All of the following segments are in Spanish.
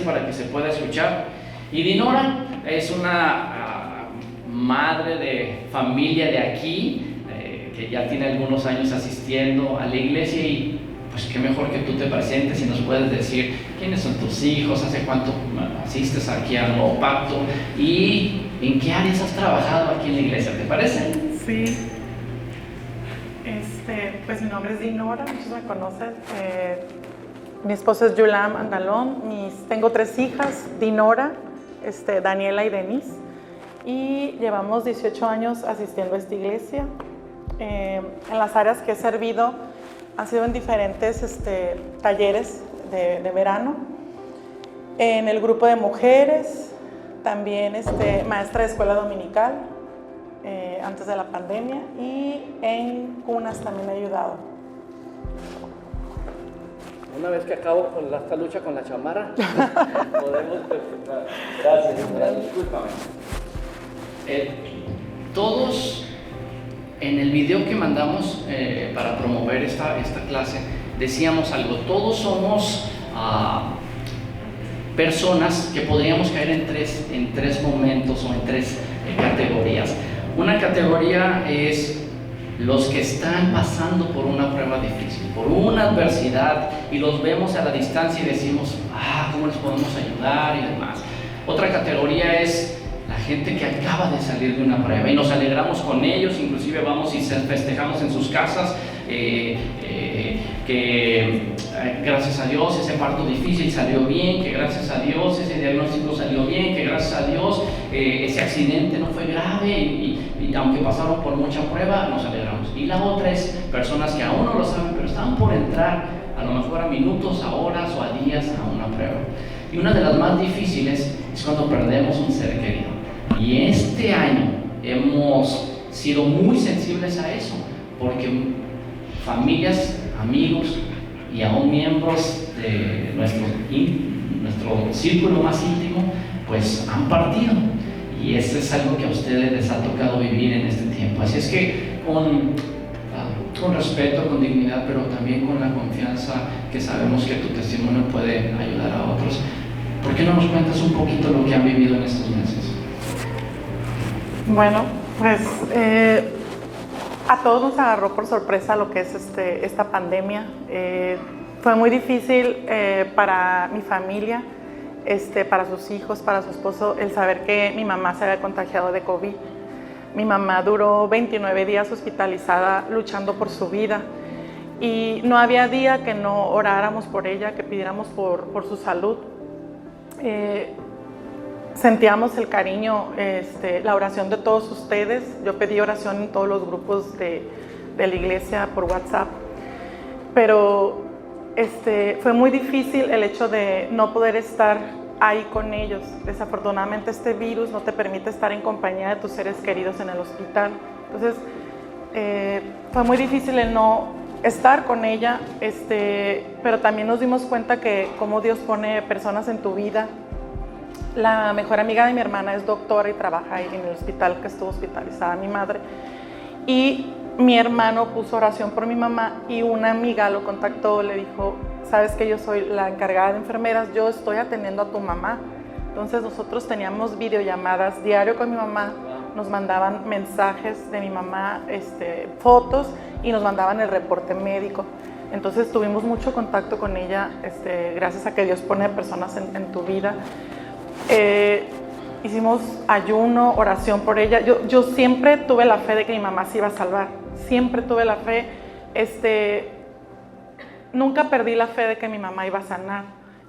para que se pueda escuchar. Y Dinora es una madre de familia de aquí, que ya tiene algunos años asistiendo a la iglesia, y pues qué mejor que tú te presentes y nos puedes decir quiénes son tus hijos, hace cuánto asistes aquí al Nuevo Pacto y en qué áreas has trabajado aquí en la iglesia, ¿te parece? Sí. Pues mi nombre es Dinora, muchos me conocen. Mi esposo es Yulam Andalón. Tengo 3 hijas, Dinora, Daniela y Denise. Y llevamos 18 años asistiendo a esta iglesia. En las áreas que he servido han sido en diferentes talleres de verano. En el grupo de mujeres, también maestra de escuela dominical, antes de la pandemia, y en cunas también he ayudado. Una vez que acabo con esta lucha con la chamarra, podemos presentar. Gracias, discúlpame. Todos en el video que mandamos para promover esta clase decíamos algo. Todos somos personas que podríamos caer en tres momentos o en 3 categorías. Una categoría es los que están pasando por una prueba difícil, por una adversidad, y los vemos a la distancia y decimos, ¿cómo les podemos ayudar? Y demás. Otra categoría es la gente que acaba de salir de una prueba y nos alegramos con ellos, inclusive vamos y festejamos en sus casas, que gracias a Dios ese parto difícil salió bien, que gracias a Dios ese diagnóstico salió bien, que gracias a Dios ese accidente no fue grave, y aunque pasaron por mucha prueba, nos alegramos. Y la otra es personas que aún no lo saben, pero están por entrar a lo mejor a minutos, a horas o a días a una prueba. Y una de las más difíciles es cuando perdemos un ser querido. Y este año hemos sido muy sensibles a eso, porque familias, amigos y aún miembros de nuestro círculo más íntimo, pues han partido. Y eso es algo que a ustedes les ha tocado vivir en este tiempo. Así es que con respeto, con dignidad, pero también con la confianza que sabemos que tu testimonio puede ayudar a otros, ¿por qué no nos cuentas un poquito lo que han vivido en estos meses? Bueno, pues a todos nos agarró por sorpresa lo que es esta pandemia. Fue muy difícil para mi familia, para sus hijos, para su esposo, el saber que mi mamá se había contagiado de COVID. Mi mamá duró 29 días hospitalizada luchando por su vida, y no había día que no oráramos por ella, que pidiéramos por su salud. Sentíamos el cariño, la oración de todos ustedes. Yo pedí oración en todos los grupos de la iglesia por WhatsApp, pero fue muy difícil el hecho de no poder estar ahí con ellos. Desafortunadamente este virus no te permite estar en compañía de tus seres queridos en el hospital. Entonces fue muy difícil el no estar con ella, pero también nos dimos cuenta que cómo Dios pone personas en tu vida. La mejor amiga de mi hermana es doctora y trabaja ahí en el hospital que estuvo hospitalizada mi madre, y mi hermano puso oración por mi mamá, y una amiga lo contactó, le dijo, sabes que yo soy la encargada de enfermeras, yo estoy atendiendo a tu mamá. Entonces nosotros teníamos videollamadas diario con mi mamá, nos mandaban mensajes de mi mamá, fotos, y nos mandaban el reporte médico. Entonces tuvimos mucho contacto con ella, gracias a que Dios pone personas en tu vida. Hicimos ayuno, oración por ella. Yo siempre tuve la fe de que mi mamá se iba a salvar, siempre tuve la fe, nunca perdí la fe de que mi mamá iba a sanar,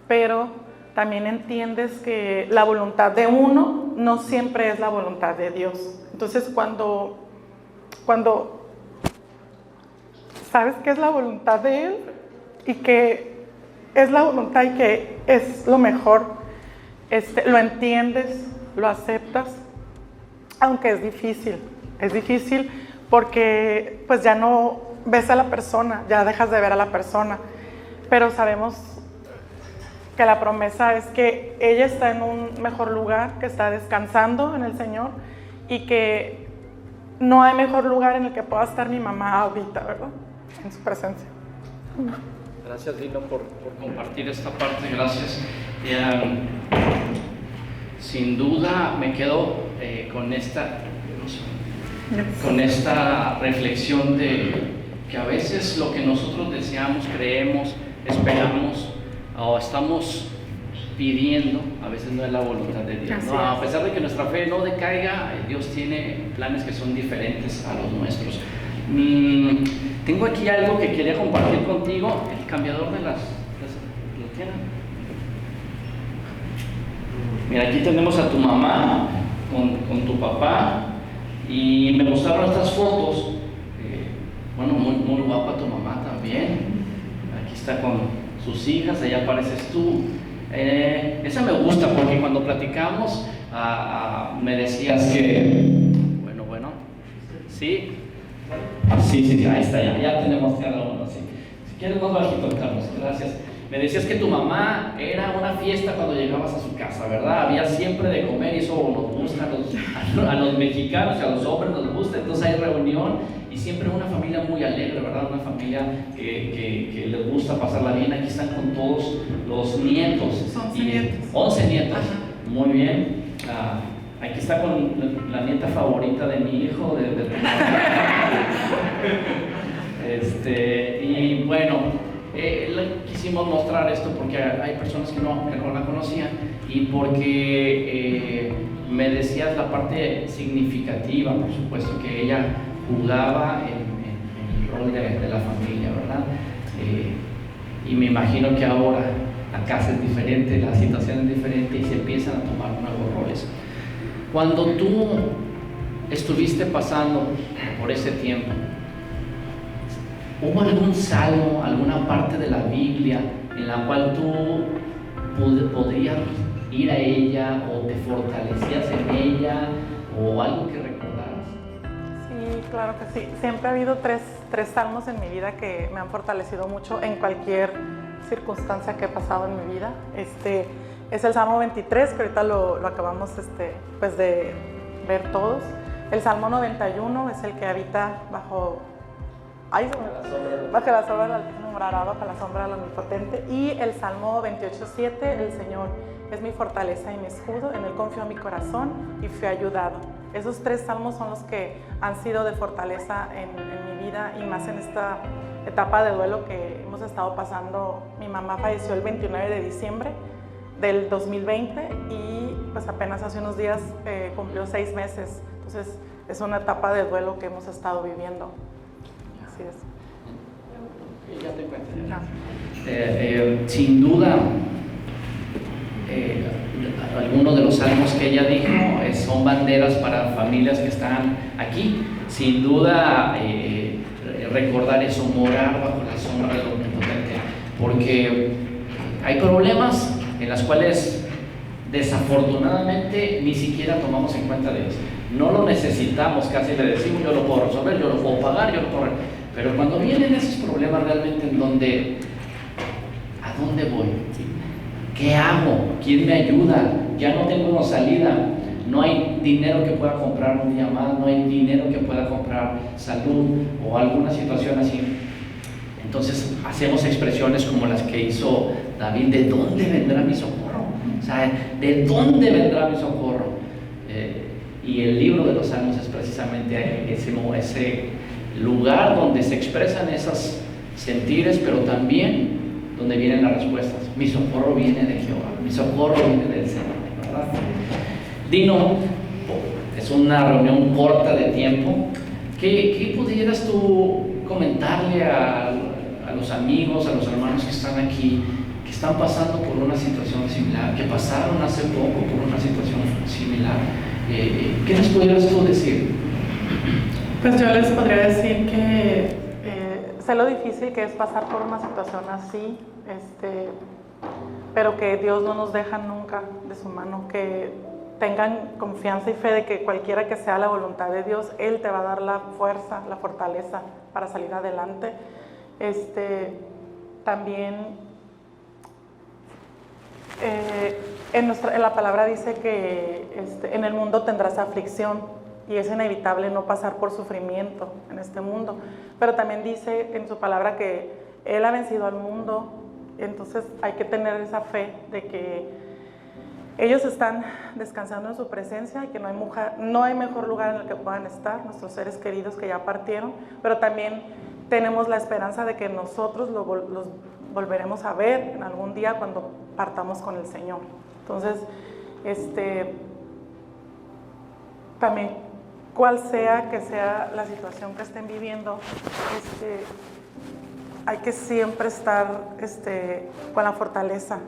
pero también entiendes que la voluntad de uno no siempre es la voluntad de Dios. Entonces cuando sabes que es la voluntad de Él y que es la voluntad y que es lo mejor, lo entiendes, lo aceptas, aunque es difícil porque pues ya no ves a la persona, ya dejas de ver a la persona, pero sabemos que la promesa es que ella está en un mejor lugar, que está descansando en el Señor, y que no hay mejor lugar en el que pueda estar mi mamá ahorita, ¿verdad? En su presencia. Gracias, Dino, por compartir esta parte, gracias. Sin duda me quedo con esta reflexión de que a veces lo que nosotros deseamos, creemos, esperamos o estamos pidiendo, a veces no es la voluntad de Dios, ¿no? A pesar de que nuestra fe no decaiga, Dios tiene planes que son diferentes a los nuestros. Tengo aquí algo que quería compartir contigo, el cambiador de las ¿lo tienen? Mira, aquí tenemos a tu mamá con tu papá y me mostraron estas fotos. Bueno, muy guapa tu mamá también. Aquí está con sus hijas, allá apareces tú. Esa me gusta porque cuando platicamos me decías que, bueno, sí, ahí está, ya tenemos cada uno, sí. Si quieres más bajito, Carlos, gracias. Me decías que tu mamá era una fiesta cuando llegabas a su casa, ¿verdad? Había siempre de comer y eso nos gusta a los mexicanos y a los hombres nos gusta, entonces hay reunión y siempre una familia muy alegre, ¿verdad? Una familia que les gusta pasarla bien. Aquí están con todos los nietos. 11 nietos. 11 nietos, ajá. Muy bien. Aquí está con la nieta favorita de mi hijo, de tu mamá. Y bueno, quisimos mostrar esto porque hay personas que no la conocían y porque me decías la parte significativa, por supuesto, que ella jugaba en el rol de la familia, ¿verdad? Y me imagino que ahora la casa es diferente, la situación es diferente y se empiezan a tomar nuevos roles. Cuando tú estuviste pasando por ese tiempo, ¿hubo algún salmo, alguna parte de la Biblia en la cual tú podrías ir a ella o te fortalecías en ella o algo que recordaras? Sí, claro que sí. Siempre ha habido tres salmos en mi vida que me han fortalecido mucho en cualquier circunstancia que he pasado en mi vida. Es el Salmo 23, que ahorita lo acabamos pues de ver todos. El Salmo 91 es el que habita bajo la sombra del Altísimo, morará bajo la sombra del Omnipotente. Y el Salmo 28:7, el Señor es mi fortaleza y mi escudo, en Él confió mi corazón y fui ayudado. Esos tres salmos son los que han sido de fortaleza en mi vida y más en esta etapa de duelo que hemos estado pasando. Mi mamá falleció el 29 de diciembre del 2020 y pues apenas hace unos días cumplió 6 meses. Entonces es una etapa de duelo que hemos estado viviendo. Así es. Ya te cuento. Sin duda, algunos de los salmos que ella dijo son banderas para familias que están aquí. Sin duda, recordar eso, morar bajo la sombra del Omnipotente, porque hay problemas en los cuales desafortunadamente ni siquiera tomamos en cuenta Dios. No lo necesitamos, casi le decimos, yo lo puedo resolver, yo lo puedo pagar, yo lo puedo... Pero cuando vienen esos problemas realmente en donde, ¿a dónde voy? ¿Qué hago? ¿Quién me ayuda? Ya no tengo una salida, no hay dinero que pueda comprar un día más, no hay dinero que pueda comprar salud o alguna situación así. Entonces hacemos expresiones como las que hizo David: ¿de dónde vendrá mi socorro? O sea, ¿de dónde vendrá mi socorro? Y el libro de los Salmos es precisamente ese lugar donde se expresan esos sentires, pero también donde vienen las respuestas. Mi socorro viene de Jehová, mi socorro viene del Señor, ¿verdad? Dino, es una reunión corta de tiempo. ¿Qué pudieras tú comentarle a los amigos, a los hermanos que están aquí, que están pasando por una situación similar, que pasaron hace poco por una situación similar? ¿Qué les pudieras tú decir? Pues yo les podría decir que sé lo difícil que es pasar por una situación así, pero que Dios no nos deja nunca de su mano, que tengan confianza y fe de que cualquiera que sea la voluntad de Dios, Él te va a dar la fuerza, la fortaleza para salir adelante. También en la palabra dice que en el mundo tendrás aflicción y es inevitable no pasar por sufrimiento en este mundo, pero también dice en su palabra que Él ha vencido al mundo, entonces hay que tener esa fe de que ellos están descansando en su presencia y que no hay mejor lugar en el que puedan estar, nuestros seres queridos que ya partieron, pero también tenemos la esperanza de que nosotros los volveremos a ver en algún día cuando partamos con el Señor. Entonces, también cual sea que sea la situación que estén viviendo, hay que siempre estar con la fortaleza.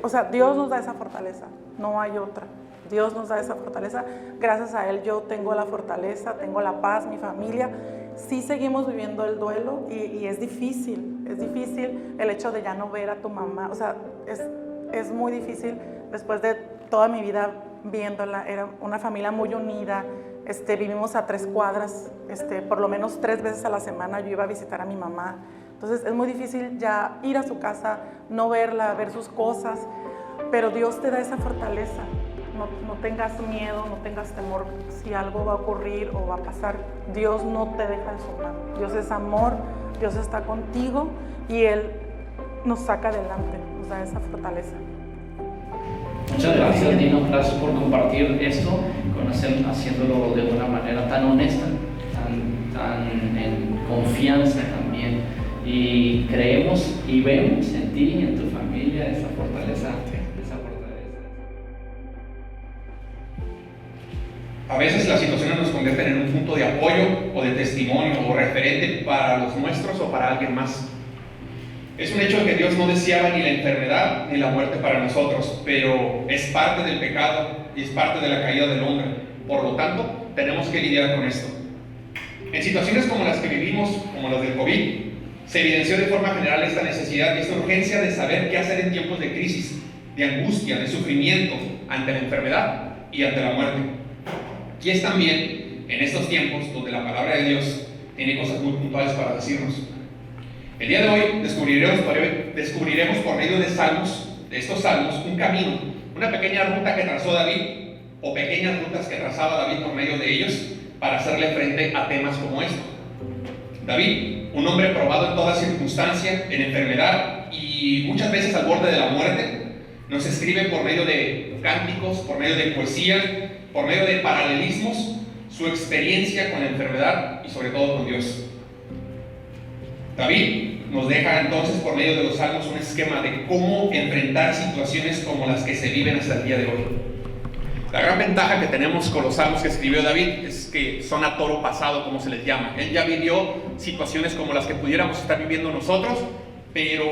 O sea, Dios nos da esa fortaleza, no hay otra. Dios nos da esa fortaleza. Gracias a Él yo tengo la fortaleza, tengo la paz, mi familia. Sí seguimos viviendo el duelo y es difícil el hecho de ya no ver a tu mamá. O sea, es muy difícil después de toda mi vida viéndola. Era una familia muy unida. Vivimos a 3 cuadras, por lo menos 3 veces a la semana yo iba a visitar a mi mamá. Entonces es muy difícil ya ir a su casa, no verla, ver sus cosas, pero Dios te da esa fortaleza. No tengas miedo, no tengas temor si algo va a ocurrir o va a pasar. Dios no te deja en su mano. Dios es amor, Dios está contigo y Él nos saca adelante, nos da esa fortaleza. Muchas gracias, Dino, gracias por compartir esto, haciéndolo de una manera tan honesta, tan en confianza también. Y creemos y vemos en ti y en tu familia esa fortaleza. A veces las situaciones nos convierten en un punto de apoyo o de testimonio o referente para los nuestros o para alguien más. Es un hecho que Dios no deseaba ni la enfermedad ni la muerte para nosotros, pero es parte del pecado y es parte de la caída del hombre. Por lo tanto, tenemos que lidiar con esto. En situaciones como las que vivimos, como las del COVID, se evidenció de forma general esta necesidad y esta urgencia de saber qué hacer en tiempos de crisis, de angustia, de sufrimiento ante la enfermedad y ante la muerte. Y es también en estos tiempos donde la palabra de Dios tiene cosas muy puntuales para decirnos. El día de hoy descubriremos por medio de estos salmos, un camino, una pequeña ruta que trazó David, o pequeñas rutas que trazaba David por medio de ellos, para hacerle frente a temas como este. David, un hombre probado en toda circunstancia, en enfermedad y muchas veces al borde de la muerte, nos escribe por medio de cánticos, por medio de poesía, por medio de paralelismos, su experiencia con la enfermedad y sobre todo con Dios. David nos deja entonces por medio de los salmos un esquema de cómo enfrentar situaciones como las que se viven hasta el día de hoy. La gran ventaja que tenemos con los salmos que escribió David es que son a toro pasado, como se les llama. Él ya vivió situaciones como las que pudiéramos estar viviendo nosotros, pero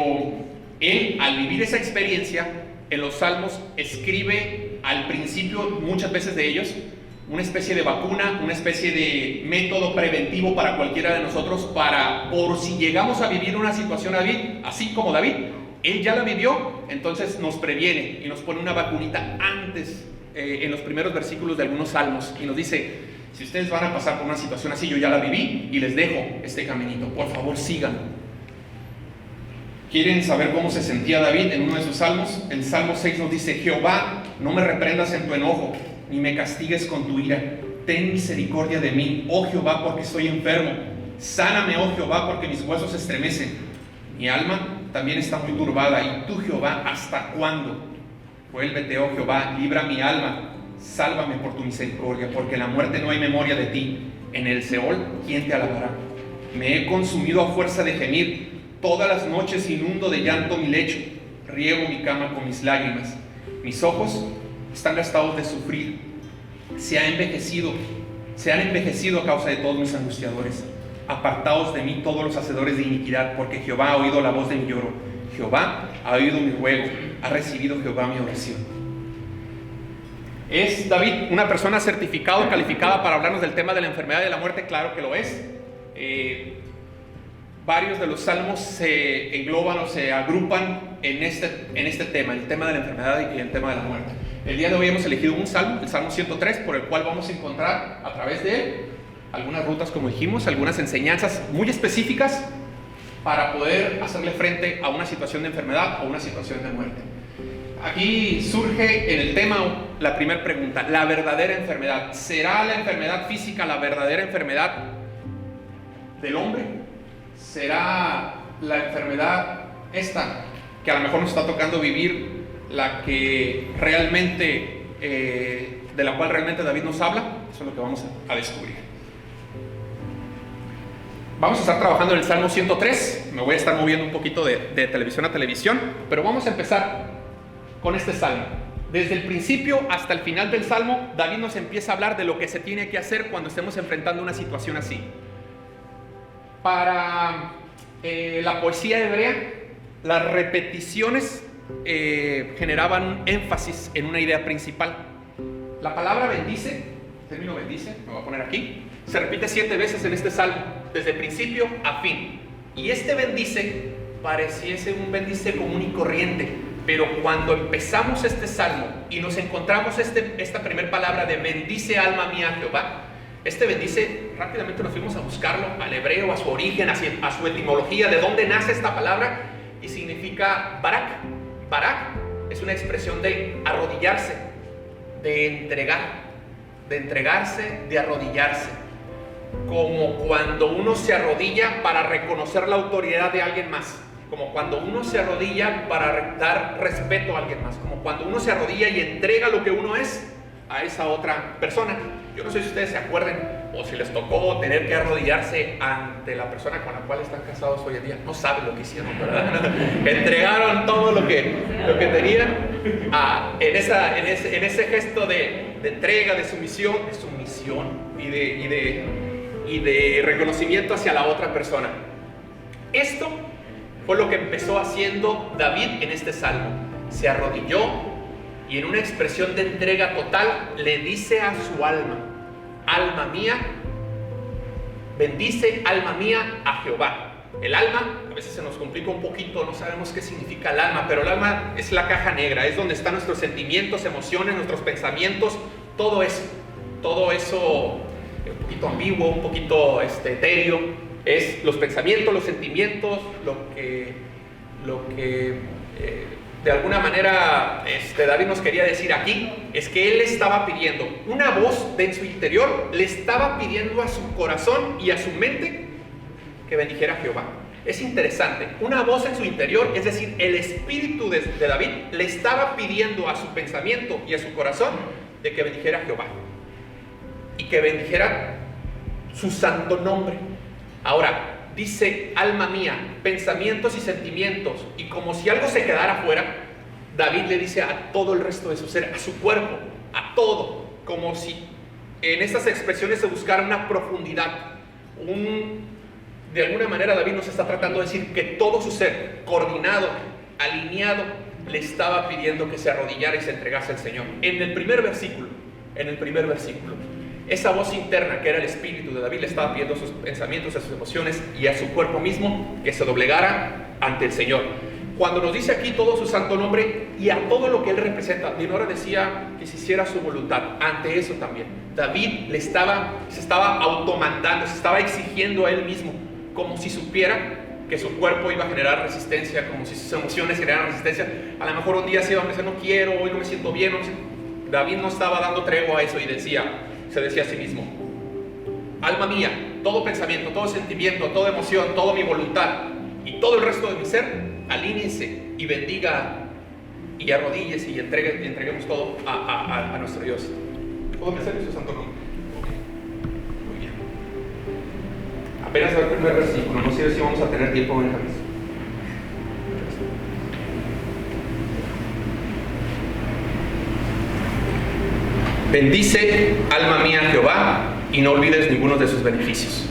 él, al vivir esa experiencia, en los salmos escribe al principio, muchas veces de ellos, una especie de vacuna, una especie de método preventivo para cualquiera de nosotros, por si llegamos a vivir una situación así como David, él ya la vivió, entonces nos previene y nos pone una vacunita antes, en los primeros versículos de algunos salmos, y nos dice: si ustedes van a pasar por una situación así, yo ya la viví y les dejo este caminito, por favor sigan. ¿Quieren saber cómo se sentía David en uno de sus salmos? El Salmo 6 nos dice: Jehová, no me reprendas en tu enojo, ni me castigues con tu ira. Ten misericordia de mí, oh Jehová, porque estoy enfermo. Sáname, oh Jehová, porque mis huesos se estremecen. Mi alma también está muy turbada. Y tú, Jehová, ¿hasta cuándo? Vuélvete, oh Jehová, libra mi alma. Sálvame por tu misericordia, porque en la muerte no hay memoria de ti. En el Seol, ¿quién te alabará? Me he consumido a fuerza de gemir. Todas las noches inundo de llanto mi lecho. Riego mi cama con mis lágrimas. Mis ojos están gastados de sufrir. Se han envejecido a causa de todos mis angustiadores. Apartaos de mí todos los hacedores de iniquidad, porque Jehová ha oído la voz de mi lloro. Jehová ha oído mi ruego. Ha recibido Jehová mi oración. ¿Es David una persona certificada o calificada para hablarnos del tema de la enfermedad y de la muerte? Claro que lo es. Varios de los salmos se engloban o se agrupan en este tema, el tema de la enfermedad y el tema de la muerte. El día de hoy hemos elegido un salmo, el Salmo 103, por el cual vamos a encontrar a través de él algunas rutas, como dijimos, algunas enseñanzas muy específicas para poder hacerle frente a una situación de enfermedad o una situación de muerte. Aquí surge en el tema la primera pregunta: la verdadera enfermedad. ¿Será la enfermedad física la verdadera enfermedad del hombre? ¿Será la enfermedad esta, que a lo mejor nos está tocando vivir, la que realmente, de la cual realmente David nos habla, eso es lo que vamos a descubrir. Vamos a estar trabajando en el Salmo 103, me voy a estar moviendo un poquito de televisión a televisión, pero vamos a empezar con este Salmo. Desde el principio hasta el final del Salmo, David nos empieza a hablar de lo que se tiene que hacer cuando estemos enfrentando una situación así. Para la poesía hebrea, las repeticiones generaban énfasis en una idea principal. La palabra bendice, el término bendice, me voy a poner aquí, se repite 7 veces en este salmo, desde principio a fin. Y este bendice pareciese un bendice común y corriente, pero cuando empezamos este salmo y nos encontramos esta primera palabra de bendice alma mía a Jehová, este bendice, rápidamente nos fuimos a buscarlo al hebreo, a su origen, a su etimología, de dónde nace esta palabra, y significa barak. Barak es una expresión de arrodillarse, de entregarse, de arrodillarse. Como cuando uno se arrodilla para reconocer la autoridad de alguien más, como cuando uno se arrodilla para dar respeto a alguien más, como cuando uno se arrodilla y entrega lo que uno es a esa otra persona. Yo no sé si ustedes se acuerden o si les tocó tener que arrodillarse ante la persona con la cual están casados hoy en día. No saben lo que hicieron, ¿verdad? Entregaron todo lo que tenían en ese gesto de entrega, de sumisión y de reconocimiento hacia la otra persona. Esto fue lo que empezó haciendo David en este salmo. Se arrodilló y en una expresión de entrega total le dice a su alma: alma mía, bendice alma mía a Jehová. El alma, a veces se nos complica un poquito, no sabemos qué significa el alma, pero el alma es la caja negra, es donde están nuestros sentimientos, emociones, nuestros pensamientos, todo eso un poquito ambiguo, un poquito etéreo, es los pensamientos, los sentimientos, lo que de alguna manera David nos quería decir aquí es que él estaba pidiendo, una voz de en su interior le estaba pidiendo a su corazón y a su mente que bendijera a Jehová. Es interesante, una voz en su interior, es decir, el espíritu de David le estaba pidiendo a su pensamiento y a su corazón de que bendijera a Jehová y que bendijera su santo nombre. Ahora, dice alma mía, pensamientos y sentimientos, y como si algo se quedara afuera, David le dice a todo el resto de su ser, a su cuerpo, a todo, como si en estas expresiones se buscara una profundidad, de alguna manera David nos está tratando de decir que todo su ser, coordinado, alineado, le estaba pidiendo que se arrodillara y se entregase al Señor. En el primer versículo, esa voz interna que era el espíritu de David le estaba pidiendo a sus pensamientos, a sus emociones y a su cuerpo mismo que se doblegara ante el Señor. Cuando nos dice aquí todo su santo nombre y a todo lo que él representa, Dinora decía que se hiciera su voluntad. Ante eso también David se estaba automandando, se estaba exigiendo a él mismo, como si supiera que su cuerpo iba a generar resistencia, como si sus emociones generaran resistencia. A lo mejor un día se iba a decir, no quiero, hoy no me siento bien, David no estaba dando tregua a eso y se decía a sí mismo: alma mía, todo pensamiento, todo sentimiento, toda emoción, toda mi voluntad y todo el resto de mi ser, alíñense y bendiga y arrodíllese y entreguemos todo a nuestro Dios. ¿Puedo empezar en su santo nombre? Okay. Muy bien. Apenas el primer versículo, no sé si vamos a tener tiempo en el bendice, alma mía, a Jehová, y no olvides ninguno de sus beneficios.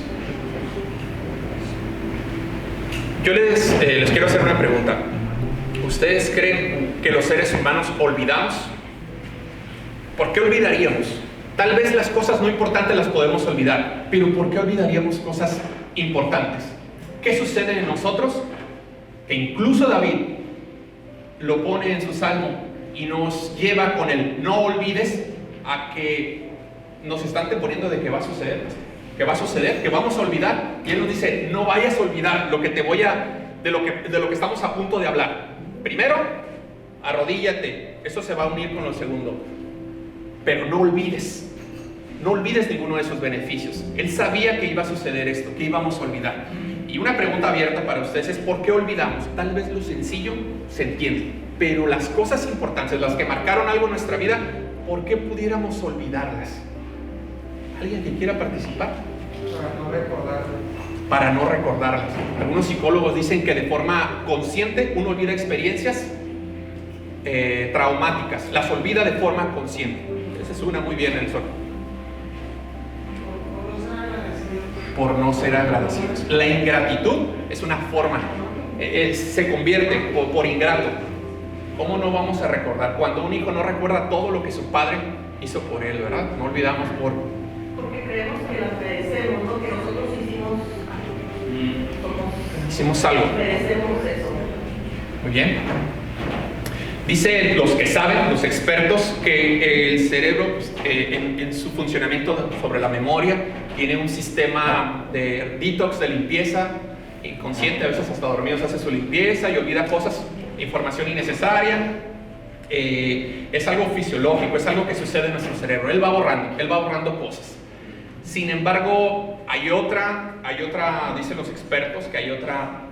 Yo les quiero hacer una pregunta. ¿Ustedes creen que los seres humanos olvidamos? ¿Por qué olvidaríamos? Tal vez las cosas no importantes las podemos olvidar, pero ¿por qué olvidaríamos cosas importantes? ¿Qué sucede en nosotros? Que incluso David lo pone en su salmo y nos lleva con el no olvides a que nos están poniendo de que va a suceder, que vamos a olvidar, y él nos dice: no vayas a olvidar de lo que estamos a punto de hablar. Primero, arrodíllate, eso se va a unir con lo segundo, pero no olvides ninguno de esos beneficios. Él sabía que iba a suceder esto, que íbamos a olvidar. Y una pregunta abierta para ustedes es: ¿por qué olvidamos? Tal vez lo sencillo se entiende, pero las cosas importantes, las que marcaron algo en nuestra vida, ¿por qué pudiéramos olvidarlas? ¿Alguien que quiera participar? Para no recordarlas. Algunos psicólogos dicen que de forma consciente uno olvida experiencias traumáticas, las olvida de forma consciente. Esa es una muy bien, Nelson. Por no ser agradecidos. La ingratitud es una forma, se convierte por ingrato. ¿Cómo no vamos a recordar? Cuando un hijo no recuerda todo lo que su padre hizo por él, ¿verdad? No olvidamos porque creemos que las merecemos, ¿no? Que nosotros hicimos algo. Merecemos eso. Muy bien. Dicen los que saben, los expertos, que el cerebro en su funcionamiento sobre la memoria tiene un sistema de detox, de limpieza inconsciente. A veces hasta dormidos hace su limpieza y olvida cosas, información innecesaria. Es algo fisiológico, es algo que sucede en nuestro cerebro. Él va borrando cosas. Sin embargo, hay otra, dicen los expertos, que hay otra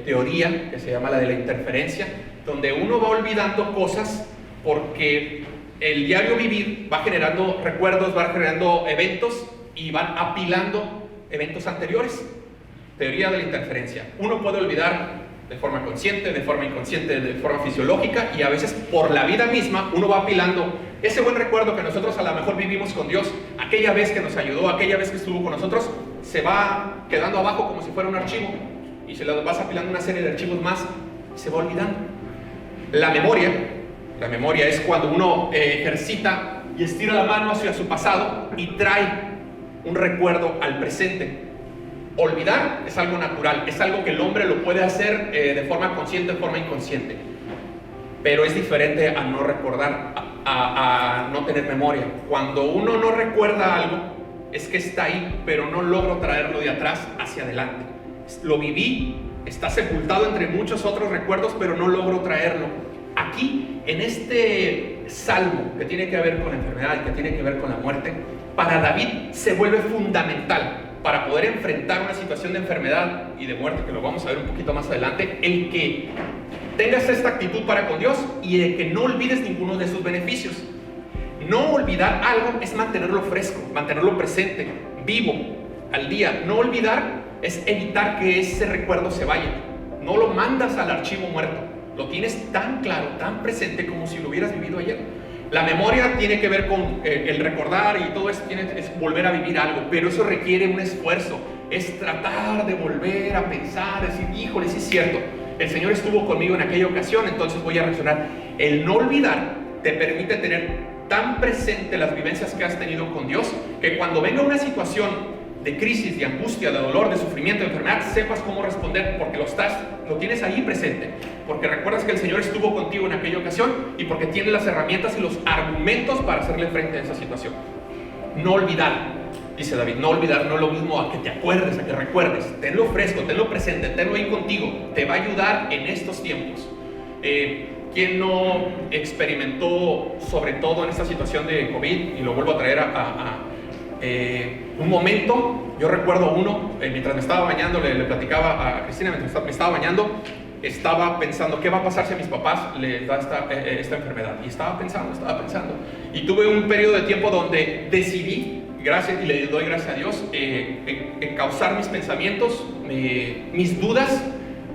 teoría que se llama la de la interferencia, donde uno va olvidando cosas porque el diario vivir va generando recuerdos, va generando eventos y van apilando eventos anteriores. Teoría de la interferencia. Uno puede olvidar de forma consciente, de forma inconsciente, de forma fisiológica, y a veces por la vida misma uno va apilando ese buen recuerdo que nosotros a lo mejor vivimos con Dios, aquella vez que nos ayudó, aquella vez que estuvo con nosotros, se va quedando abajo como si fuera un archivo, y se lo vas apilando una serie de archivos más y se va olvidando. La memoria es cuando uno ejercita y estira la mano hacia su pasado y trae un recuerdo al presente. Olvidar es algo natural, es algo que el hombre lo puede hacer de forma consciente, de forma inconsciente, pero es diferente a no recordar, a no tener memoria. Cuando uno no recuerda algo, es que está ahí, pero no logro traerlo de atrás hacia adelante. Lo viví, está sepultado entre muchos otros recuerdos, pero no logro traerlo. Aquí, en este salmo que tiene que ver con la enfermedad, que tiene que ver con la muerte, para David se vuelve fundamental para poder enfrentar una situación de enfermedad y de muerte, que lo vamos a ver un poquito más adelante, el que tengas esta actitud para con Dios y de que no olvides ninguno de sus beneficios. No olvidar algo es mantenerlo fresco, mantenerlo presente, vivo, al día. No olvidar es evitar que ese recuerdo se vaya. No lo mandas al archivo muerto, lo tienes tan claro, tan presente como si lo hubieras vivido ayer. La memoria tiene que ver con el recordar y todo eso es volver a vivir algo, pero eso requiere un esfuerzo, es tratar de volver a pensar, decir, híjole, sí es cierto, el Señor estuvo conmigo en aquella ocasión, entonces voy a reaccionar. El no olvidar te permite tener tan presente las vivencias que has tenido con Dios, que cuando venga una situación de crisis, de angustia, de dolor, de sufrimiento, de enfermedad, sepas cómo responder, porque lo tienes ahí presente, porque recuerdas que el Señor estuvo contigo en aquella ocasión y porque tienes las herramientas y los argumentos para hacerle frente a esa situación. No olvidar, dice David, no olvidar no es lo mismo a que te acuerdes, a que recuerdes. Tenlo fresco, tenlo presente, tenlo ahí contigo, te va a ayudar en estos tiempos. ¿Quién no experimentó, sobre todo en esta situación de COVID, y lo vuelvo a traer un momento? Yo recuerdo uno, mientras me estaba bañando, le platicaba a Cristina, mientras me estaba bañando, estaba pensando, ¿qué va a pasar si a mis papás les da esta enfermedad? Y estaba pensando, y tuve un periodo de tiempo donde decidí, y le doy gracias a Dios, encauzar mis pensamientos, mis dudas,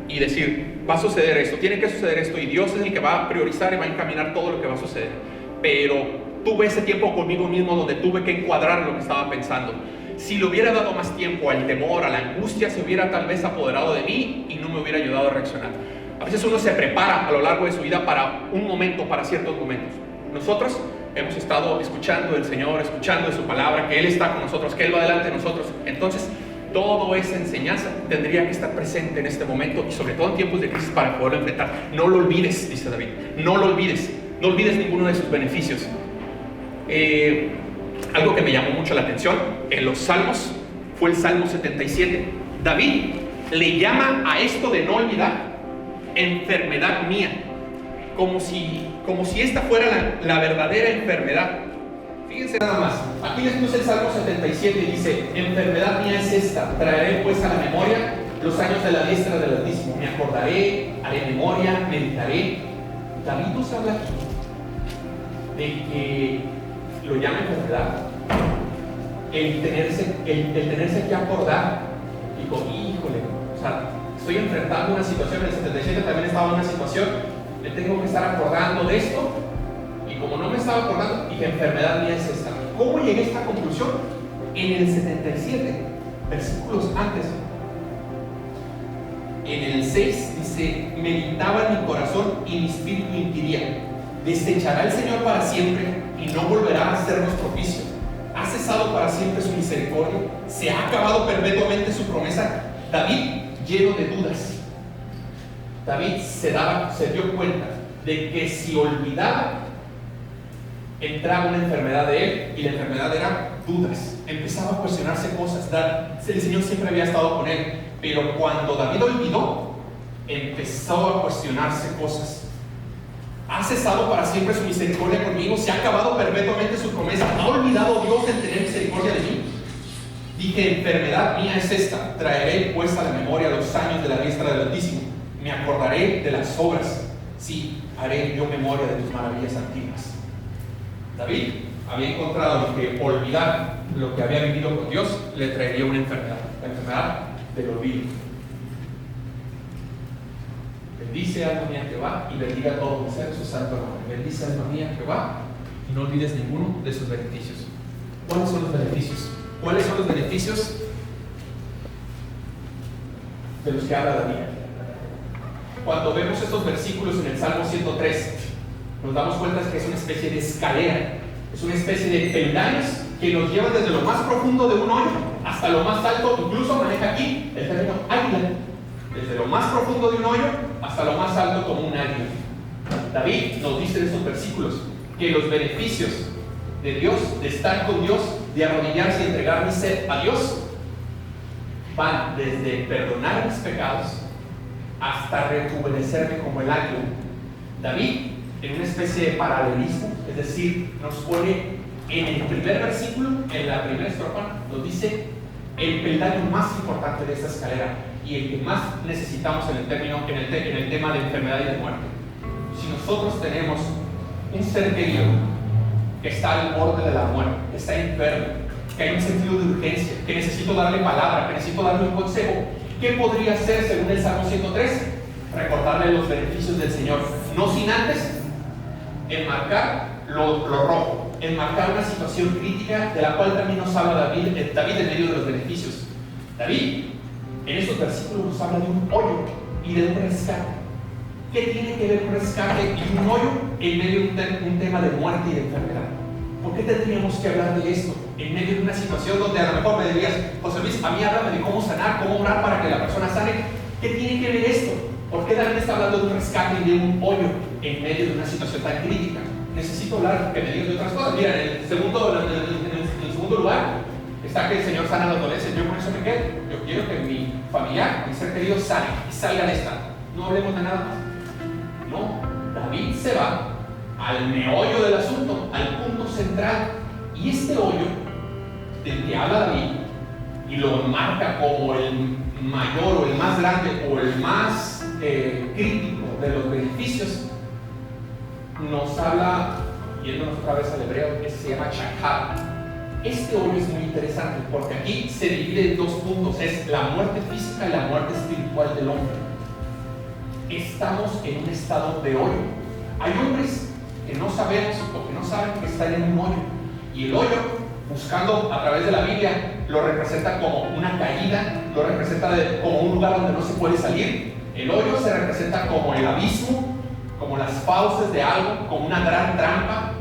y decir, va a suceder esto, tiene que suceder esto, y Dios es el que va a priorizar y va a encaminar todo lo que va a suceder. Pero tuve ese tiempo conmigo mismo donde tuve que encuadrar lo que estaba pensando. Si le hubiera dado más tiempo al temor, a la angustia, se hubiera tal vez apoderado de mí y no me hubiera ayudado a reaccionar. A veces uno se prepara a lo largo de su vida para un momento, para ciertos momentos. Nosotros hemos estado escuchando del Señor, escuchando de su palabra, que Él está con nosotros, que Él va delante de nosotros. Entonces, toda esa enseñanza tendría que estar presente en este momento y sobre todo en tiempos de crisis para poderlo enfrentar. No lo olvides, dice David, no lo olvides, no olvides ninguno de sus beneficios. Algo que me llamó mucho la atención en los salmos fue el Salmo 77. David le llama a esto de no olvidar enfermedad mía, como si esta fuera la verdadera enfermedad. Fíjense nada más, aquí les puse el Salmo 77 y dice, enfermedad mía es esta, traeré pues a la memoria los años de la diestra del Altísimo. Me acordaré, haré memoria, meditaré. David nos habla aquí de que lo llama enfermedad. El tenerse que acordar. Digo, híjole, o sea, estoy enfrentando una situación. En el 77 también estaba en una situación. Me tengo que estar acordando de esto. Y como no me estaba acordando, dije, enfermedad mía es esta. ¿Cómo llegué a esta conclusión? En el 77, versículos antes. En el 6 dice, meditaba en mi corazón y mi espíritu inquiría, desechará el Señor para siempre y no volverá a hacernos propicio. Ha cesado para siempre su misericordia, se ha acabado perpetuamente su promesa. David, lleno de dudas. David se dio cuenta de que si olvidaba, entraba una enfermedad de él, y la enfermedad era dudas. Empezaba a cuestionarse cosas. El Señor siempre había estado con él, pero cuando David olvidó, empezó a cuestionarse cosas. Ha cesado para siempre su misericordia conmigo, se ha acabado perpetuamente su promesa. ¿Ha olvidado Dios en tener misericordia de mí? Dije, enfermedad mía es esta, traeré pues a la memoria los años de la diestra del Altísimo. Me acordaré de las obras, sí, haré yo memoria de tus maravillas antiguas. David había encontrado que olvidar lo que había vivido con Dios le traería una enfermedad, la enfermedad del olvido. Bendice, alma mía, Jehová, y bendiga todo mi ser su santo nombre. Bendice, alma mía, Jehová, y no olvides ninguno de sus beneficios. ¿Cuáles son los beneficios? ¿Cuáles son los beneficios de los que habla David? Cuando vemos estos versículos en el Salmo 103, nos damos cuenta que es una especie de escalera, es una especie de peldaños que nos llevan desde lo más profundo de un hoyo hasta lo más alto. Incluso maneja aquí el término águila, desde lo más profundo de un hoyo hasta lo más alto como un águila. David nos dice en estos versículos que los beneficios de Dios, de estar con Dios, de arrodillarse y entregar mi ser a Dios, van desde perdonar mis pecados hasta rejuvenecerme como el águila. David, en una especie de paralelismo, es decir, nos pone en el primer versículo, en la primera estrofa, nos dice el peldaño más importante de esta escalera y el que más necesitamos en el tema de enfermedad y de muerte. Si nosotros tenemos un ser querido que está al borde de la muerte, que está enfermo, que hay un sentido de urgencia, que necesito darle palabra, que necesito darle un consejo, ¿qué podría hacer según el Salmo 103? Recordarle los beneficios del Señor, no sin antes enmarcar lo rojo, enmarcar una situación crítica de la cual también nos habla David en medio de los beneficios. David, en estos versículos nos habla de un hoyo y de un rescate. ¿Qué tiene que ver un rescate y un hoyo en medio de un tema de muerte y de enfermedad? ¿Por qué tendríamos que hablar de esto en medio de una situación donde a lo mejor me dirías, José Luis, a mí háblame de cómo sanar, cómo orar para que la persona sane? ¿Qué tiene que ver esto? ¿Por qué David está hablando de un rescate y de un hoyo en medio de una situación tan crítica? Necesito hablar que me digas de otras cosas. Mira, en el segundo lugar está que el Señor sana a los dolencias. Yo con eso me quedo. Yo quiero que mi familiar, mi ser querido, sane y salga de esta. No hablemos de nada más. No, David se va al meollo del asunto, al punto central. Y este hoyo del que habla David y lo marca como el mayor o el más grande o el más crítico de los beneficios, nos habla, yéndonos otra vez al hebreo, que se llama chakar. Este hoyo es muy interesante porque aquí se divide en dos puntos: es la muerte física y la muerte espiritual del hombre. Estamos en un estado de hoyo. Hay hombres que no sabemos o que no saben que están en un hoyo, y el hoyo, buscando a través de la Biblia, lo representa como una caída, lo representa como un lugar donde no se puede salir. El hoyo se representa como el abismo, como las fauces de algo, como una gran trampa,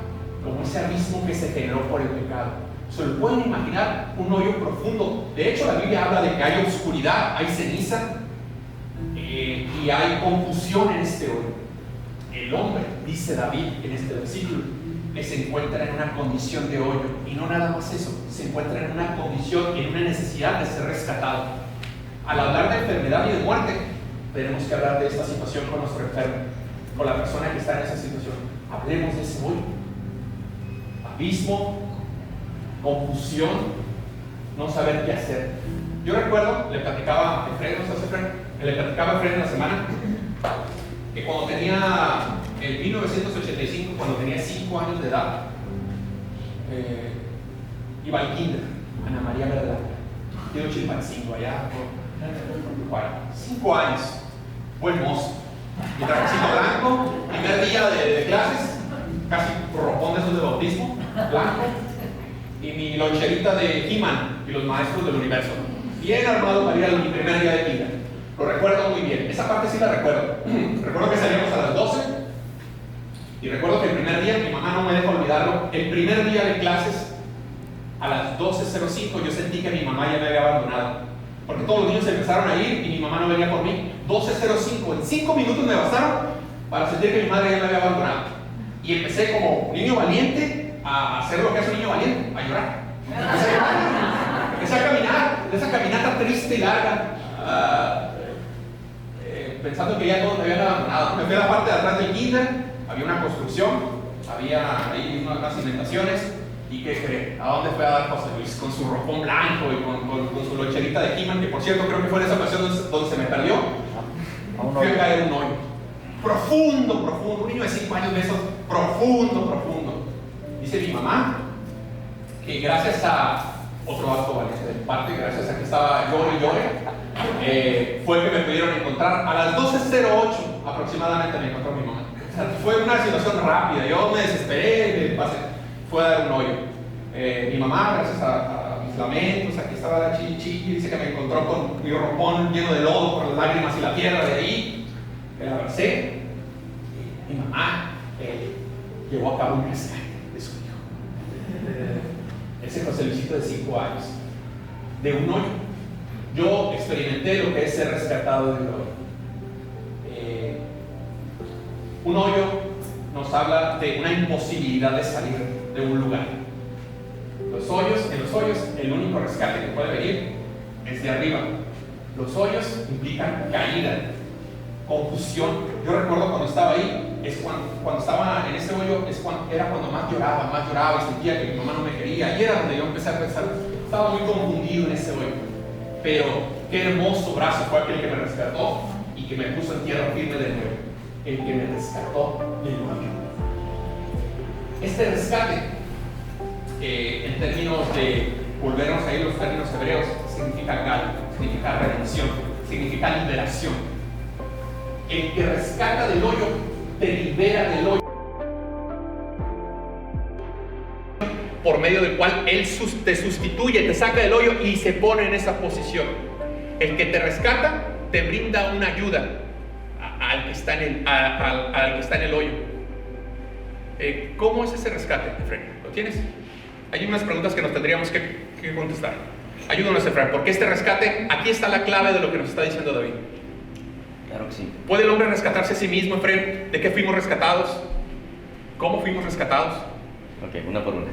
como ese abismo que se generó por el pecado. ¿Se lo pueden imaginar? Un hoyo profundo. De hecho, la Biblia habla de que hay oscuridad, hay ceniza y hay confusión en este hoyo. El hombre, dice David en este versículo, que se encuentra en una condición de hoyo, y no nada más eso, se encuentra en una condición, en una necesidad de ser rescatado. Al hablar de enfermedad y de muerte, tenemos que hablar de esta situación con nuestro enfermo, con la persona que está en esa situación. Hablemos de ese hoyo. Abismo, confusión, no saber qué hacer. Yo recuerdo, le platicaba a Fred, le platicaba a Fred en la semana, que cuando tenía, en 1985, cuando tenía 5 años de edad, iba al kinder, Ana María Verdad, quiero Chilpancingo, allá por 5 años, buen mozo, mi trajecito blanco, primer día de clases, casi ropón de esos de bautismo, blanco, y mi loncherita de He-Man y los maestros del universo, bien armado para ir a mi primer día de kinder. Lo recuerdo muy bien, esa parte sí la recuerdo. Recuerdo que salíamos a las 12 y recuerdo que el primer día, mi mamá no me deja olvidarlo, el primer día de clases a las 12:05 yo sentí que mi mamá ya me había abandonado, porque todos los niños empezaron a ir y mi mamá no venía por mí. 12:05, en 5 minutos me bastaron para sentir que mi madre ya me había abandonado, y empecé como niño valiente a hacer lo que hace un niño valiente, a llorar. Empecé a caminar, esa caminata triste y larga, pensando que ya todos me habían abandonado. Me fui a la parte de atrás del kinder, había una construcción, había ahí unas cimentaciones, y ¿qué cree? ¿A dónde fue a dar José Luis? Con su ropón blanco y con su loncherita de He-Man, que por cierto creo que fue en esa ocasión donde se me perdió. Fui a caer en un hoyo profundo, profundo, un niño de 5 años de esos, profundo, profundo. Dice mi mamá que gracias a otro acto valiente de mi parte, gracias a que estaba llore, fue que me pudieron encontrar. A las 12:08 aproximadamente me encontró mi mamá. O sea, fue una situación rápida, yo me desesperé, fue a dar un hoyo. Mi mamá, gracias a mis lamentos, aquí estaba la chichi, dice que me encontró con mi ropón lleno de lodo por las lágrimas y la tierra de ahí. La abracé. Mi mamá llevó a cabo un rescate de su hijo. Ese José Luisito de 5 años, de un hoyo. Yo experimenté lo que es ser rescatado de un hoyo. Un hoyo nos habla de una imposibilidad de salir de un lugar. En los hoyos, el único rescate que puede venir es de arriba. Los hoyos implican caída, confusión. Yo recuerdo cuando estaba ahí, cuando estaba en ese hoyo, era cuando más lloraba y sentía que mi mamá no me quería. Y era donde yo empecé a pensar, estaba muy confundido en ese hoyo. Pero qué hermoso brazo fue aquel que me rescató y que me puso en tierra firme de nuevo. El que me rescató del hoyo. Este rescate, en términos de volvernos a ir los términos hebreos, significa gal, significa redención, significa liberación. El que rescata del hoyo te libera del hoyo, por medio del cual Él te sustituye, te saca del hoyo y se pone en esa posición. El que te rescata te brinda una ayuda al que está en el hoyo. ¿Cómo es ese rescate, Efraín? ¿Lo tienes? Hay unas preguntas que nos tendríamos que contestar. Ayúdanos, Efraín, porque este rescate, aquí está la clave de lo que nos está diciendo David. Claro que sí. ¿Puede el hombre rescatarse a sí mismo, Efraín? ¿De qué fuimos rescatados? ¿Cómo fuimos rescatados? Ok, una por una.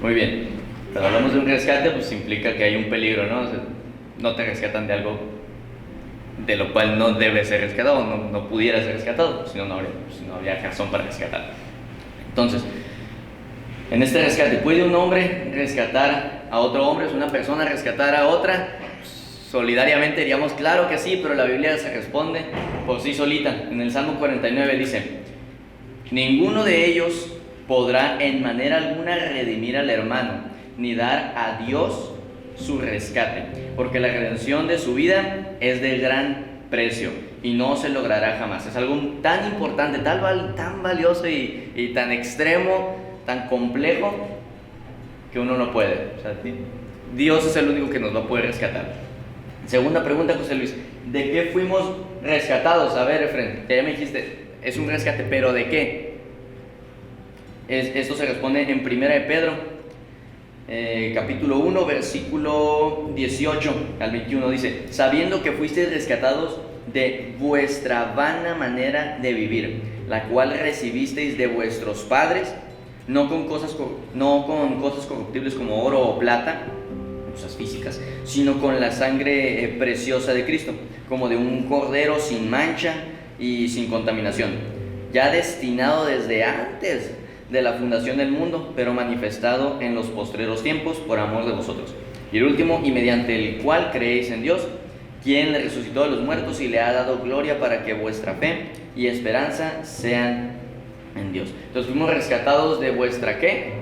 Muy bien. Cuando hablamos de un rescate, pues implica que hay un peligro, ¿no? O sea, no te rescatan de algo de lo cual no debe ser rescatado, no pudiera ser rescatado, si no habría razón para rescatar. Entonces, en este rescate, ¿puede un hombre rescatar a otro hombre? ¿Es una persona rescatar a otra? Solidariamente diríamos, claro que sí, pero la Biblia se responde por sí solita. En el Salmo 49 dice: ninguno de ellos podrá en manera alguna redimir al hermano, ni dar a Dios su rescate, porque la redención de su vida es de gran precio y no se logrará jamás. Es algo tan importante, tan valioso y tan extremo, tan complejo, que uno no puede. O sea, Dios es el único que nos va a poder rescatar. Segunda pregunta, José Luis: ¿de qué fuimos rescatados? A ver, Efraín, ya me dijiste, es un rescate, pero ¿de qué? Esto se responde en 1 de Pedro, capítulo 1, versículo 18 al 21, dice: sabiendo que fuisteis rescatados de vuestra vana manera de vivir, la cual recibisteis de vuestros padres, no con cosas corruptibles como oro o plata, cosas físicas, sino con la sangre preciosa de Cristo, como de un cordero sin mancha y sin contaminación, ya destinado desde antes de la fundación del mundo, pero manifestado en los postreros tiempos por amor de vosotros. Y el último, y mediante el cual creéis en Dios, quien le resucitó de los muertos y le ha dado gloria para que vuestra fe y esperanza sean en Dios. Entonces fuimos rescatados de vuestra ¿qué?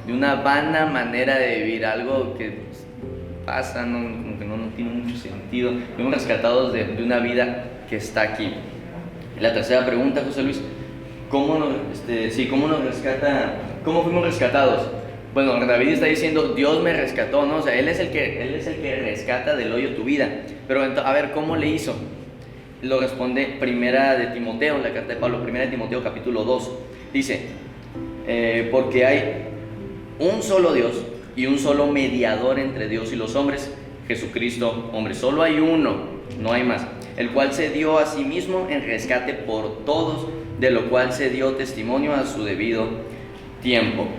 De una vana manera de vivir, algo que pasa, como que no tiene mucho sentido. Fuimos rescatados de una vida que está aquí. Y la tercera pregunta, José Luis, ¿cómo nos rescata? ¿Cómo fuimos rescatados? Bueno, David está diciendo, Dios me rescató, ¿no? O sea, Él es el que rescata del hoyo tu vida. Pero a ver, ¿cómo le hizo? Lo responde Primera de Timoteo, la carta de Pablo, Primera de Timoteo capítulo 2. Dice, porque hay un solo Dios y un solo mediador entre Dios y los hombres, Jesucristo, hombre. Solo hay uno, no hay más, el cual se dio a sí mismo en rescate por todos, de lo cual se dio testimonio a su debido tiempo.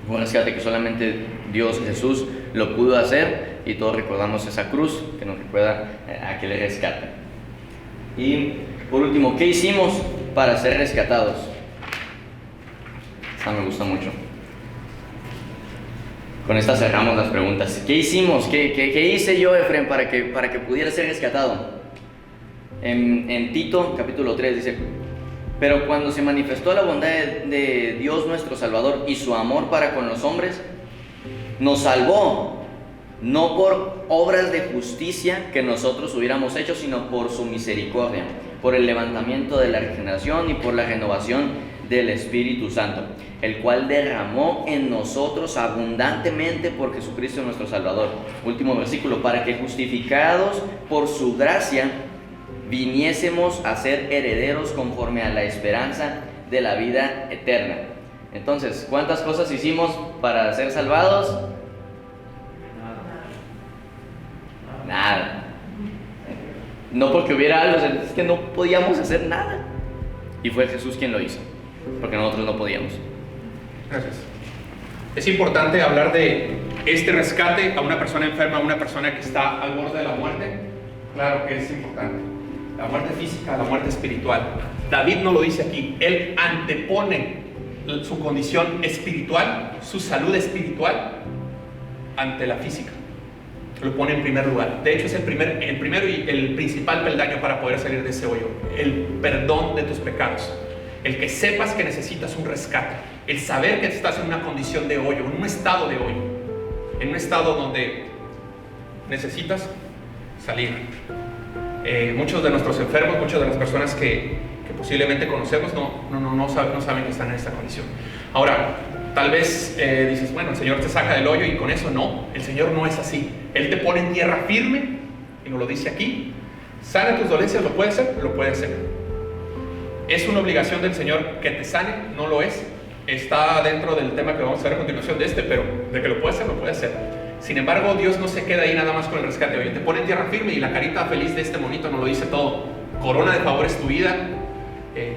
Un rescate que solamente Dios, Jesús, lo pudo hacer, y todos recordamos esa cruz que nos recuerda a que le rescata. Y por último, ¿qué hicimos para ser rescatados? Esta me gusta mucho. Con esta cerramos las preguntas. ¿Qué hicimos? ¿Qué hice yo, Efraín, para que pudiera ser rescatado? En Tito capítulo 3 dice: pero cuando se manifestó la bondad de Dios nuestro Salvador y su amor para con los hombres, nos salvó, no por obras de justicia que nosotros hubiéramos hecho, sino por su misericordia, por el levantamiento de la regeneración y por la renovación del Espíritu Santo, el cual derramó en nosotros abundantemente por Jesucristo nuestro Salvador. Último versículo: para que justificados por su gracia viniésemos a ser herederos conforme a la esperanza de la vida eterna. Entonces, ¿cuántas cosas hicimos para ser salvados? Nada. No porque hubiera algo, es que no podíamos hacer nada. Y fue Jesús quien lo hizo, porque nosotros no podíamos. Gracias. Es importante hablar de este rescate a una persona enferma, a una persona que está al borde de la muerte. Claro que es importante. La muerte física, la muerte espiritual. David no lo dice aquí. Él antepone su condición espiritual, su salud espiritual, ante la física. Lo pone en primer lugar. De hecho, es el primero y el principal peldaño para poder salir de ese hoyo. El perdón de tus pecados. El que sepas que necesitas un rescate. El saber que estás en una condición de hoyo, en un estado de hoyo. En un estado donde necesitas salir. Muchos de nuestros enfermos, muchas de las personas que posiblemente conocemos no saben que están en esta condición. Ahora, tal vez dices, bueno, el Señor te saca del hoyo y con eso no. El Señor no es así. Él te pone en tierra firme, y nos lo dice aquí. Sana tus dolencias, ¿lo puede hacer? Lo puede hacer. ¿Es una obligación del Señor que te sane? No lo es. Está dentro del tema que vamos a ver a continuación de pero de que lo puede hacer, lo puede hacer. Sin embargo, Dios no se queda ahí nada más con el rescate. Oye, te pone en tierra firme y la carita feliz de este monito nos lo dice todo. Corona de favores tu vida,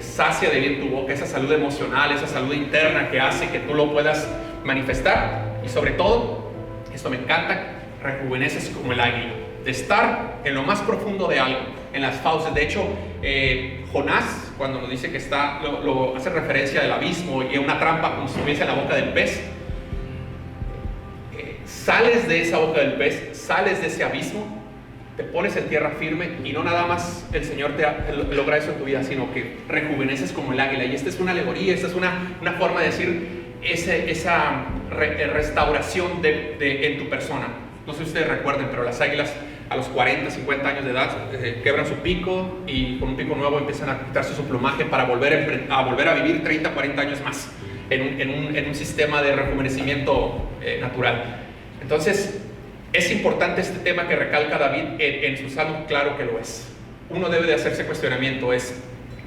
sacia de bien tu boca, esa salud emocional, esa salud interna que hace que tú lo puedas manifestar. Y sobre todo, esto me encanta, rejuveneces como el águila. De estar en lo más profundo de algo, en las fauces. De hecho, Jonás, cuando nos dice que está, lo hace referencia al abismo y a una trampa como si estuviese en la boca del pez. Sales de esa boca del pez, sales de ese abismo, te pones en tierra firme y no nada más el Señor te logra eso en tu vida, sino que rejuveneces como el águila. Y esta es una alegoría, esta es una forma de decir esa restauración en tu persona. No sé si ustedes recuerden, pero las águilas a los 40, 50 años de edad quebran su pico y con un pico nuevo empiezan a quitarse su plumaje para volver a vivir 30, 40 años más en un sistema de rejuvenecimiento natural. Entonces, es importante este tema que recalca David en su salmo, claro que lo es. Uno debe de hacerse cuestionamiento,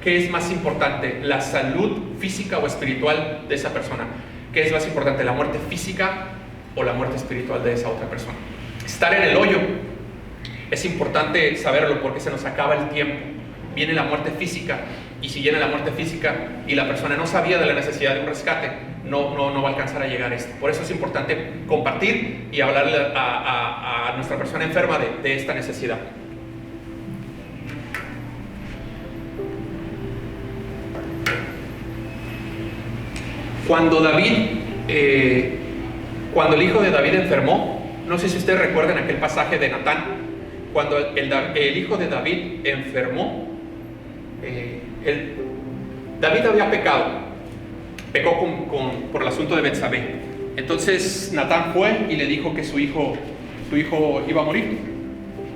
¿qué es más importante? ¿La salud física o espiritual de esa persona? ¿Qué es más importante, la muerte física o la muerte espiritual de esa otra persona? Estar en el hoyo, es importante saberlo porque se nos acaba el tiempo. Viene la muerte física, y si viene la muerte física y la persona no sabía de la necesidad de un rescate, no va a alcanzar a llegar a esto. Por eso es importante compartir y hablarle a nuestra persona enferma de esta necesidad. Cuando el hijo de David enfermó, No sé si ustedes recuerdan aquel pasaje de Natán, cuando el hijo de David enfermó. David había pecó por el asunto de Betsabé. Entonces Natán fue y le dijo que su hijo iba a morir.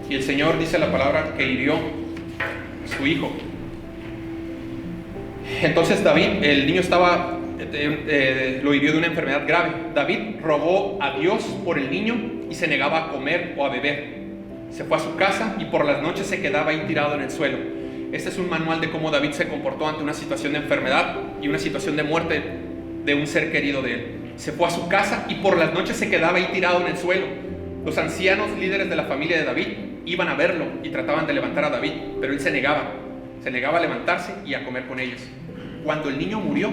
Y el Señor, dice la palabra, que hirió a su hijo. Entonces David, el niño lo hirió de una enfermedad grave. David rogó a Dios por el niño y se negaba a comer o a beber. Se fue a su casa y por las noches se quedaba ahí tirado en el suelo. Este es un manual de cómo David se comportó ante una situación de enfermedad y una situación de muerte de un ser querido de él. Se fue a su casa y por las noches se quedaba ahí tirado en el suelo. Los ancianos líderes de la familia de David iban a verlo y trataban de levantar a David, pero él se negaba a levantarse y a comer con ellos. Cuando el niño murió,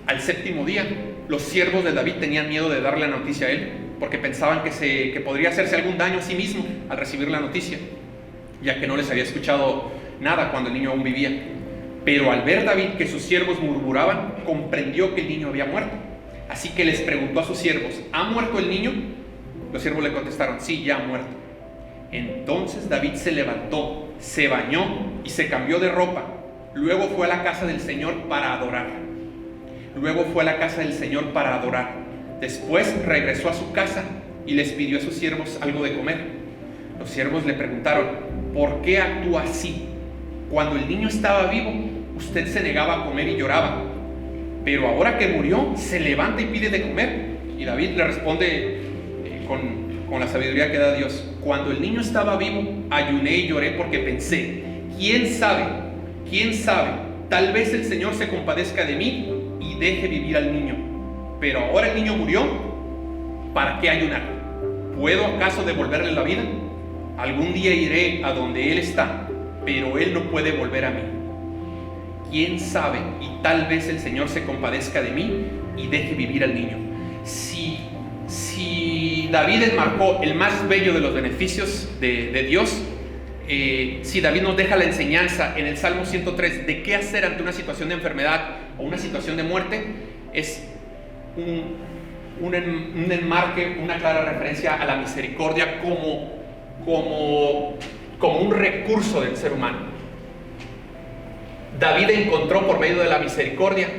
al 7º día, los siervos de David tenían miedo de darle la noticia a él, porque pensaban que podría hacerse algún daño a sí mismo al recibir la noticia, ya que no les había escuchado nada cuando el niño aún vivía. Pero al ver David que sus siervos murmuraban, comprendió que el niño había muerto. Así que les preguntó a sus siervos: ¿ha muerto el niño? Los siervos le contestaron: sí, ya ha muerto. Entonces David se levantó, se bañó y se cambió de ropa. Luego fue a la casa del Señor para adorar. Después regresó a su casa y les pidió a sus siervos algo de comer. Los siervos le preguntaron: ¿por qué actúa así? Cuando el niño estaba vivo, usted se negaba a comer y lloraba, pero ahora que murió, se levanta y pide de comer. Y David le responde con la sabiduría que da Dios: cuando el niño estaba vivo, ayuné y lloré porque pensé, ¿quién sabe? Tal vez el Señor se compadezca de mí y deje vivir al niño. Pero ahora el niño murió, ¿para qué ayunar? ¿Puedo acaso devolverle la vida? Algún día iré a donde él está, pero él no puede volver a mí. ¿Quién sabe? Y tal vez el Señor se compadezca de mí y deje vivir al niño. Si David enmarcó el más bello de los beneficios de Dios, si David nos deja la enseñanza en el Salmo 103 de qué hacer ante una situación de enfermedad o una situación de muerte, es un enmarque, una clara referencia a la misericordia como un recurso del ser humano. David encontró por medio de la misericordia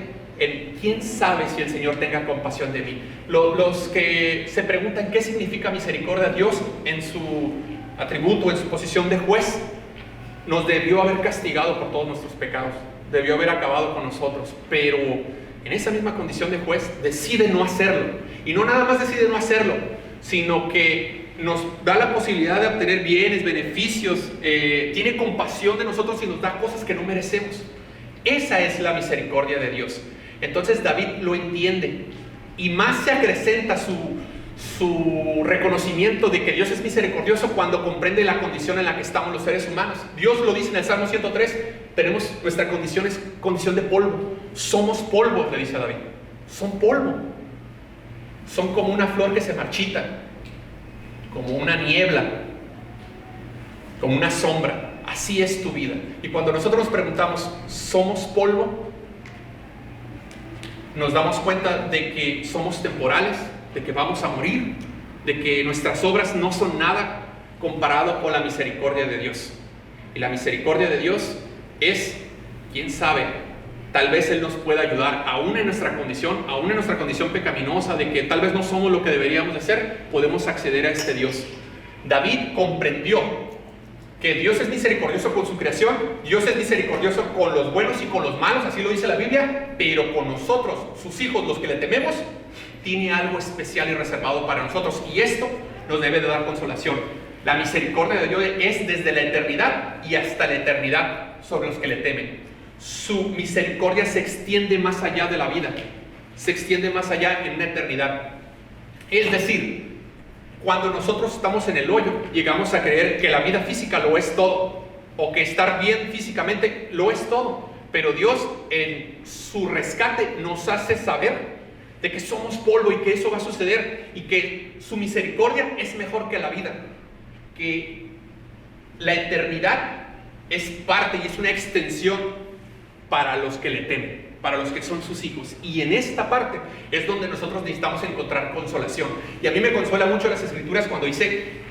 quién sabe si el Señor tenga compasión de mí. Los que se preguntan qué significa misericordia, Dios en su atributo, en su posición de juez, nos debió haber castigado por todos nuestros pecados, debió haber acabado con nosotros, pero en esa misma condición de juez decide no hacerlo. Y no nada más decide no hacerlo, sino que nos da la posibilidad de obtener bienes, beneficios, tiene compasión de nosotros y nos da cosas que no merecemos. Esa es la misericordia de Dios. Entonces David lo entiende y más se acrecenta su reconocimiento de que Dios es misericordioso cuando comprende la condición en la que estamos los seres humanos. Dios lo dice en el Salmo 103, nuestra condición es condición de polvo. Somos polvo, le dice a David. Son polvo. Son como una flor que se marchita, como una niebla, como una sombra. Así es tu vida. Y cuando nosotros nos preguntamos, ¿somos polvo? Nos damos cuenta de que somos temporales, de que vamos a morir, de que nuestras obras no son nada comparado con la misericordia de Dios. Y la misericordia de Dios es, quién sabe, tal vez Él nos pueda ayudar, aún en nuestra condición pecaminosa, de que tal vez no somos lo que deberíamos de ser, podemos acceder a este Dios. David comprendió que Dios es misericordioso con su creación, Dios es misericordioso con los buenos y con los malos, así lo dice la Biblia, pero con nosotros, sus hijos, los que le tememos, tiene algo especial y reservado para nosotros, y esto nos debe de dar consolación. La misericordia de Dios es desde la eternidad y hasta la eternidad sobre los que le temen. Su misericordia se extiende más allá de la vida, se extiende más allá en una eternidad. Es decir, cuando nosotros estamos en el hoyo, llegamos a creer que la vida física lo es todo, o que estar bien físicamente lo es todo. Pero Dios, en su rescate, nos hace saber de que somos polvo y que eso va a suceder, y que su misericordia es mejor que la vida, que la eternidad es parte y es una extensión para los que le temen. para los que son sus hijos. Y en esta parte es donde nosotros necesitamos encontrar consolación. Y a mí me consuela mucho las Escrituras cuando dice,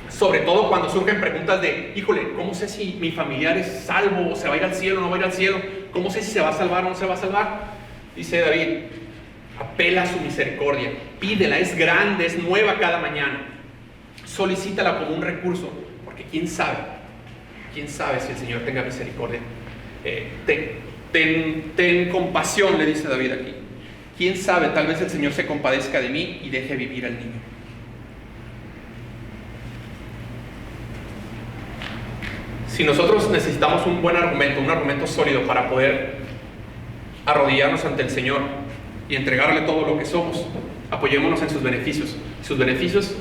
sobre todo cuando surgen preguntas de, híjole, ¿cómo sé si mi familiar es salvo o se va a ir al cielo o no va a ir al cielo? ¿Cómo sé si se va a salvar o no se va a salvar? Dice David, apela a su misericordia, pídela, es grande, es nueva cada mañana. Solicítala como un recurso, porque quién sabe si el Señor tenga misericordia. Ten compasión, le dice David aquí. Quién sabe, tal vez el Señor se compadezca de mí y deje vivir al niño. Si nosotros necesitamos un buen argumento, un argumento sólido para poder arrodillarnos ante el Señor y entregarle todo lo que somos, apoyémonos en sus beneficios. Sus beneficios,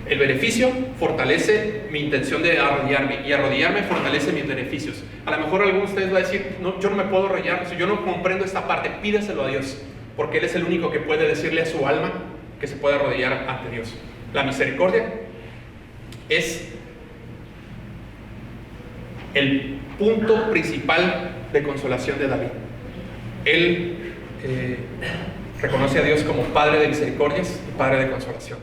el beneficio fortalece mi intención de arrodillarme, y arrodillarme fortalece mis beneficios. A lo mejor alguno de ustedes va a decir, no, yo no me puedo arrodillar, si yo no comprendo esta parte, pídeselo a Dios, porque Él es el único que puede decirle a su alma que se puede arrodillar ante Dios. La misericordia es el punto principal de consolación de David. Él reconoce a Dios como Padre de misericordias y Padre de consolación.